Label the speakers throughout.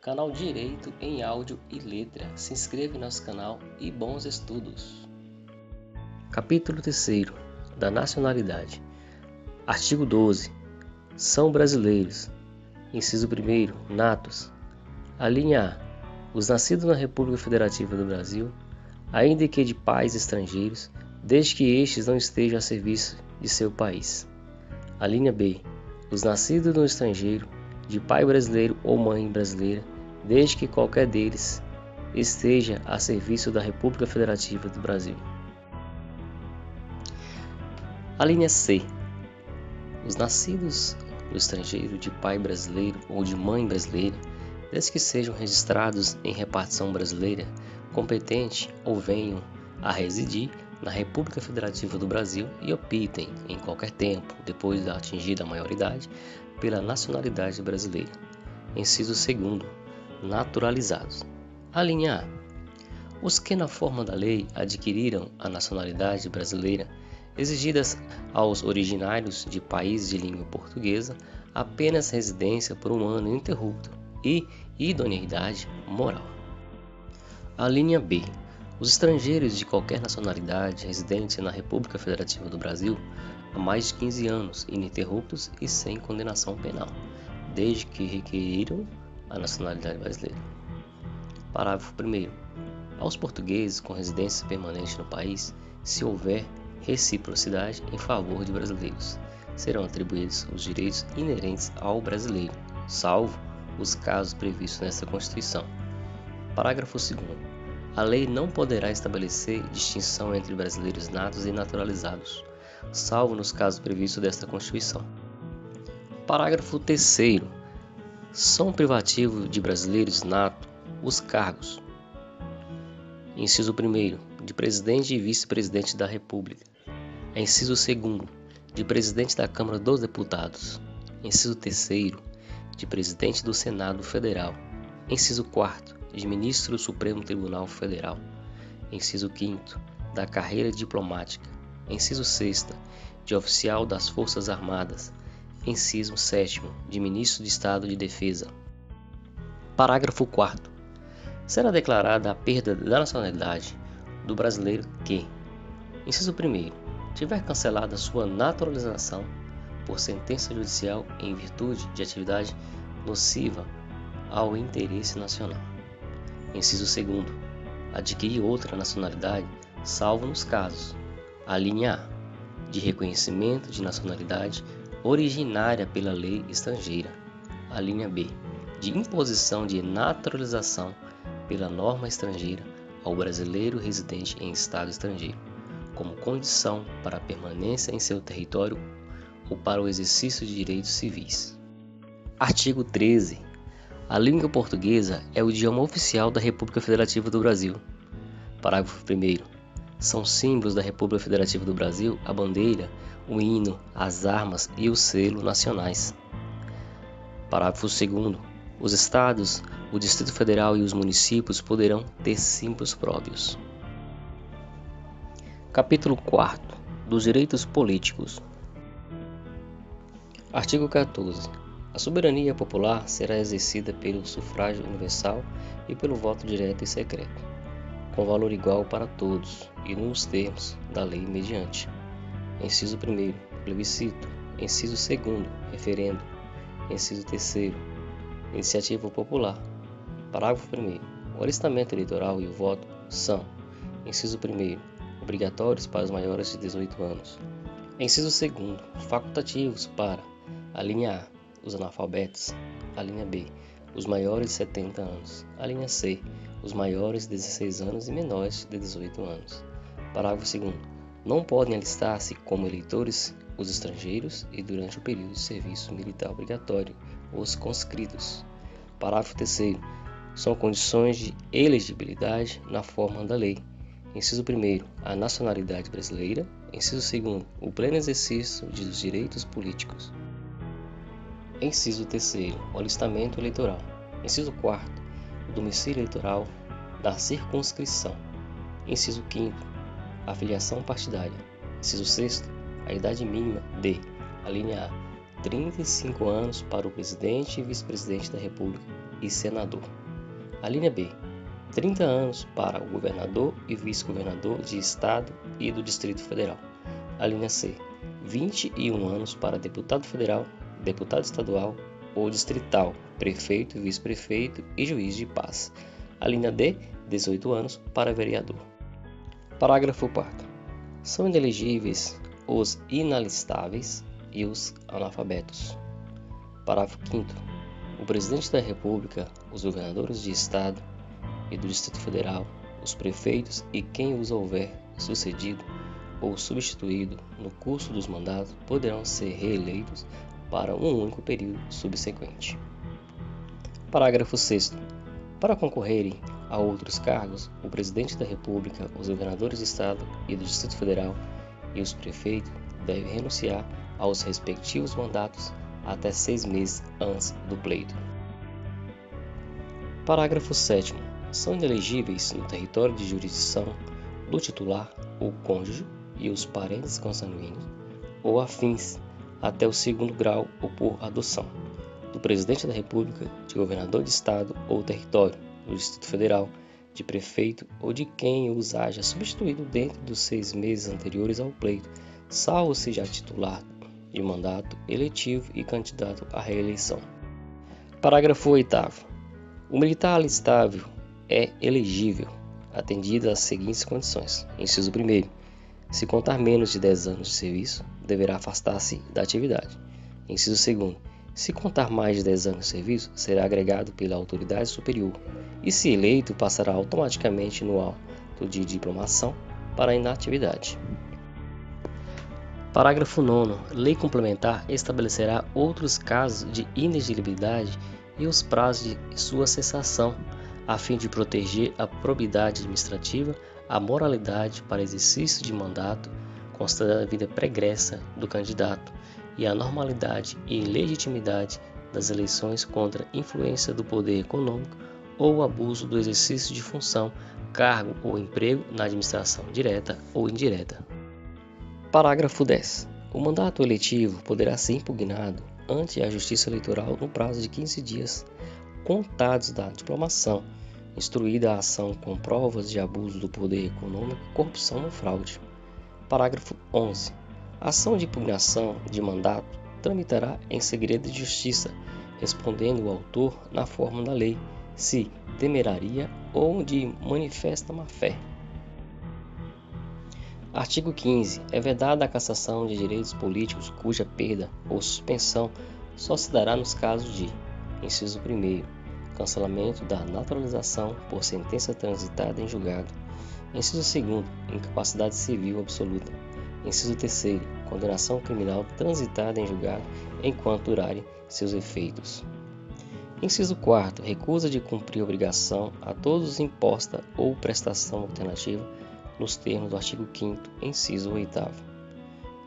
Speaker 1: Canal Direito em Áudio e Letra. Se inscreva em nosso canal e bons estudos. Capítulo 3 da Nacionalidade. Artigo 12. São brasileiros. Inciso 1º. Natos. A linha A. Os nascidos na República Federativa do Brasil, ainda que de pais estrangeiros, desde que estes não estejam a serviço de seu país. A linha B. Os nascidos no estrangeiro, de pai brasileiro ou mãe brasileira, desde que qualquer deles esteja a serviço da República Federativa do Brasil. A linha C. Os nascidos no estrangeiro, de pai brasileiro ou de mãe brasileira, desde que sejam registrados em repartição brasileira competente ou venham a residir na República Federativa do Brasil e optem, em qualquer tempo, depois de atingida a maioridade, pela nacionalidade brasileira. Inciso 2º. Naturalizados. A linha A. Os que, na forma da lei, adquiriram a nacionalidade brasileira, exigidas aos originários de países de língua portuguesa, apenas residência por 1 ano ininterrupto e idoneidade moral. A linha B. Os estrangeiros de qualquer nacionalidade residentes na República Federativa do Brasil há mais de 15 anos, ininterruptos e sem condenação penal, desde que requeriram a nacionalidade brasileira. Parágrafo 1º. Aos portugueses com residência permanente no país, se houver reciprocidade em favor de brasileiros, serão atribuídos os direitos inerentes ao brasileiro, salvo os casos previstos nesta Constituição. Parágrafo 2º. A lei não poderá estabelecer distinção entre brasileiros natos e naturalizados, salvo nos casos previstos desta Constituição. Parágrafo 3º. São privativos de brasileiros natos os cargos: inciso 1º, de presidente e vice-presidente da República; inciso 2º, de presidente da Câmara dos Deputados; inciso 3º, de presidente do Senado Federal; inciso 4º, de ministro do Supremo Tribunal Federal; inciso 5º, da carreira diplomática; inciso 6º, de oficial das Forças Armadas; inciso 7º, de ministro de Estado de Defesa. Parágrafo 4º. Será declarada a perda da nacionalidade do brasileiro que, inciso 1º, tiver cancelada sua naturalização por sentença judicial em virtude de atividade nociva ao interesse nacional. Inciso 2º, adquirir outra nacionalidade, salvo nos casos: a linha A, de reconhecimento de nacionalidade originária pela lei estrangeira; a linha B, de imposição de naturalização pela norma estrangeira ao brasileiro residente em estado estrangeiro, como condição para a permanência em seu território ou para o exercício de direitos civis. Artigo 13. A língua portuguesa é o idioma oficial da República Federativa do Brasil. Parágrafo 1º. São símbolos da República Federativa do Brasil a bandeira, o hino, as armas e o selo nacionais. Parágrafo 2º. Os estados, o Distrito Federal e os municípios poderão ter símbolos próprios. Capítulo 4. Dos direitos políticos. Artigo 14. A soberania popular será exercida pelo sufrágio universal e pelo voto direto e secreto, com valor igual para todos e nos termos da lei mediante: inciso 1º, plebiscito; inciso 2º, referendo; inciso 3º, iniciativa popular. Parágrafo 1º. O alistamento eleitoral e o voto são: inciso 1º, obrigatórios para os maiores de 18 anos; inciso 2º, facultativos para: a linha A, os analfabetos; a linha B, os maiores de 70 anos; a linha C, os maiores de 16 anos e menores de 18 anos. Parágrafo 2º. Não podem alistar-se como eleitores os estrangeiros e, durante o período de serviço militar obrigatório, os conscritos. Parágrafo 3º. São condições de elegibilidade na forma da lei: inciso 1º, a nacionalidade brasileira; inciso 2º, o pleno exercício dos direitos políticos; inciso 3º, o alistamento eleitoral; inciso 4º, o domicílio eleitoral da circunscrição; inciso 5º, a filiação partidária; inciso 6º, a idade mínima de: a linha A, 35 anos para o presidente e vice-presidente da República; e senador. A linha B, 30 anos para o governador e vice-governador de Estado e do Distrito Federal. A linha C, 21 anos para deputado federal, deputado estadual ou distrital, prefeito, vice-prefeito e juiz de paz. A linha D, 18 anos para vereador. Parágrafo 4º. São inelegíveis os inalistáveis e os analfabetos. Parágrafo 5º. O presidente da República, os governadores de Estado e do Distrito Federal, os prefeitos e quem os houver sucedido ou substituído no curso dos mandatos poderão ser reeleitos para um único período subsequente. Parágrafo 6º. Para concorrerem a outros cargos, o presidente da República, os governadores de Estado e do Distrito Federal e os prefeitos devem renunciar aos respectivos mandatos até 6 meses antes do pleito. Parágrafo 7º. São inelegíveis no território de jurisdição do titular, o cônjuge e os parentes consanguíneos ou afins até o 2º grau ou por adoção, do presidente da República, de governador de Estado ou território, do Distrito Federal, de prefeito ou de quem os haja substituído dentro dos 6 meses anteriores ao pleito, salvo seja titular de mandato eletivo e candidato à reeleição. Parágrafo 8º. O militar alistável é elegível, atendidas as seguintes condições. Inciso 1º. Se contar menos de 10 anos de serviço, deverá afastar-se da atividade. Inciso 2º. Se contar mais de 10 anos de serviço, será agregado pela autoridade superior e, se eleito, passará automaticamente no auto de diplomação para a inatividade. Parágrafo 9º. Lei complementar estabelecerá outros casos de inelegibilidade e os prazos de sua cessação, a fim de proteger a probidade administrativa, a moralidade para exercício de mandato, considerando a vida pregressa do candidato, e a normalidade e legitimidade das eleições contra influência do poder econômico ou abuso do exercício de função, cargo ou emprego na administração direta ou indireta. Parágrafo 10. O mandato eletivo poderá ser impugnado ante a Justiça Eleitoral no prazo de 15 dias, contados da diplomação, instruída a ação com provas de abuso do poder econômico, corrupção ou fraude. Parágrafo 11. A ação de impugnação de mandato tramitará em segredo de justiça, respondendo o autor na forma da lei, se temeraria ou de manifesta má-fé. Artigo 15. É vedada a cassação de direitos políticos cuja perda ou suspensão só se dará nos casos de: inciso 1º, cancelamento da naturalização por sentença transitada em julgado. Inciso 2º, incapacidade civil absoluta. Inciso 3º, condenação criminal transitada em julgado enquanto durarem seus efeitos. Inciso 4º, recusa de cumprir obrigação a todos imposta ou prestação alternativa nos termos do artigo 5º, inciso 8º.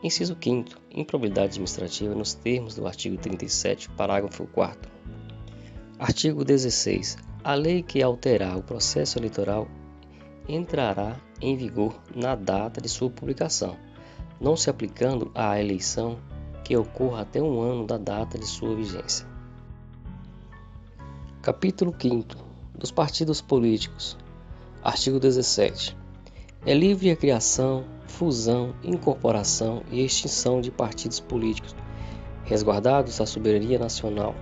Speaker 1: Inciso 5º, improbidade administrativa nos termos do artigo 37, parágrafo 4º. Artigo 16. A lei que alterar o processo eleitoral entrará em vigor na data de sua publicação, não se aplicando à eleição que ocorra até um ano da data de sua vigência. Capítulo 5º. Dos partidos políticos. Artigo 17. É livre a criação, fusão, incorporação e extinção de partidos políticos, resguardados a soberania nacional,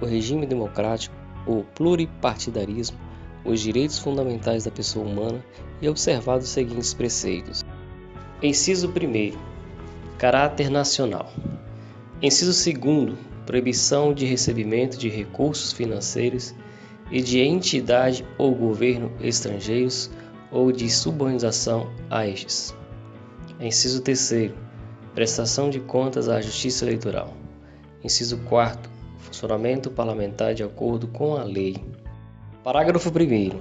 Speaker 1: o regime democrático, o pluripartidarismo, os direitos fundamentais da pessoa humana e observados os seguintes preceitos. Inciso 1º. Caráter nacional. Inciso 2º. Proibição de recebimento de recursos financeiros e de entidade ou governo estrangeiros ou de subordinação a estes. Inciso 3º. Prestação de contas à Justiça Eleitoral. Inciso 4º. Funcionamento parlamentar de acordo com a lei. Parágrafo 1º.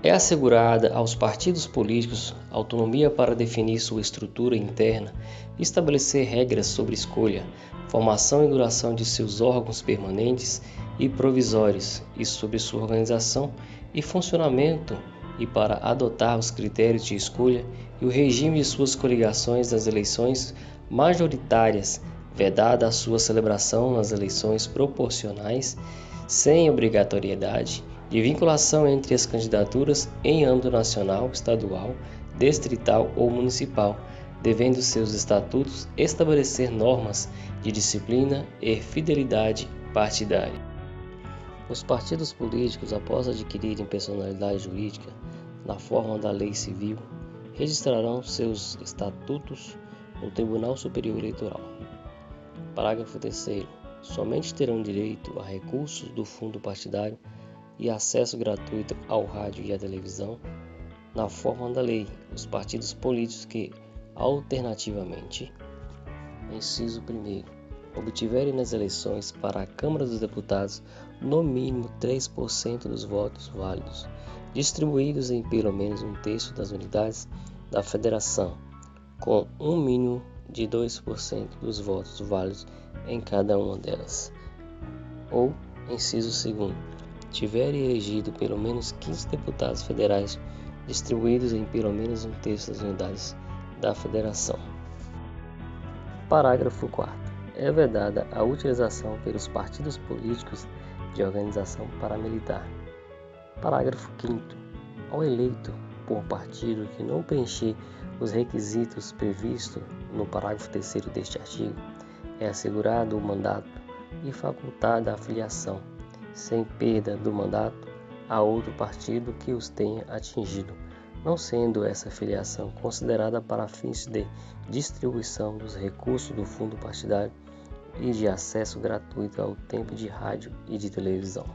Speaker 1: É assegurada aos partidos políticos autonomia para definir sua estrutura interna e estabelecer regras sobre escolha, formação e duração de seus órgãos permanentes e provisórios e sobre sua organização e funcionamento e para adotar os critérios de escolha e o regime de suas coligações nas eleições majoritárias, vedada a sua celebração nas eleições proporcionais, sem obrigatoriedade de vinculação entre as candidaturas em âmbito nacional, estadual, distrital ou municipal, devendo seus estatutos estabelecer normas de disciplina e fidelidade partidária. Os partidos políticos, após adquirirem personalidade jurídica na forma da lei civil, registrarão seus estatutos no Tribunal Superior Eleitoral. Parágrafo 3º. Somente terão direito a recursos do fundo partidário e acesso gratuito ao rádio e à televisão, na forma da lei, os partidos políticos que, alternativamente, inciso 1º, obtiverem nas eleições para a Câmara dos Deputados no mínimo 3% dos votos válidos, distribuídos em pelo menos um terço das unidades da Federação, com um mínimo de 2% dos votos válidos em cada uma delas. Ou, inciso 2º, tiverem elegido pelo menos 15 deputados federais distribuídos em pelo menos um terço das unidades da Federação. Parágrafo 4º. É vedada a utilização pelos partidos políticos de organização paramilitar. Parágrafo 5º. Ao eleito por partido que não preencher os requisitos previstos no parágrafo 3º deste artigo, é assegurado o mandato e facultada a filiação, sem perda do mandato, a outro partido que os tenha atingido, não sendo essa filiação considerada para fins de distribuição dos recursos do fundo partidário e de acesso gratuito ao tempo de rádio e de televisão.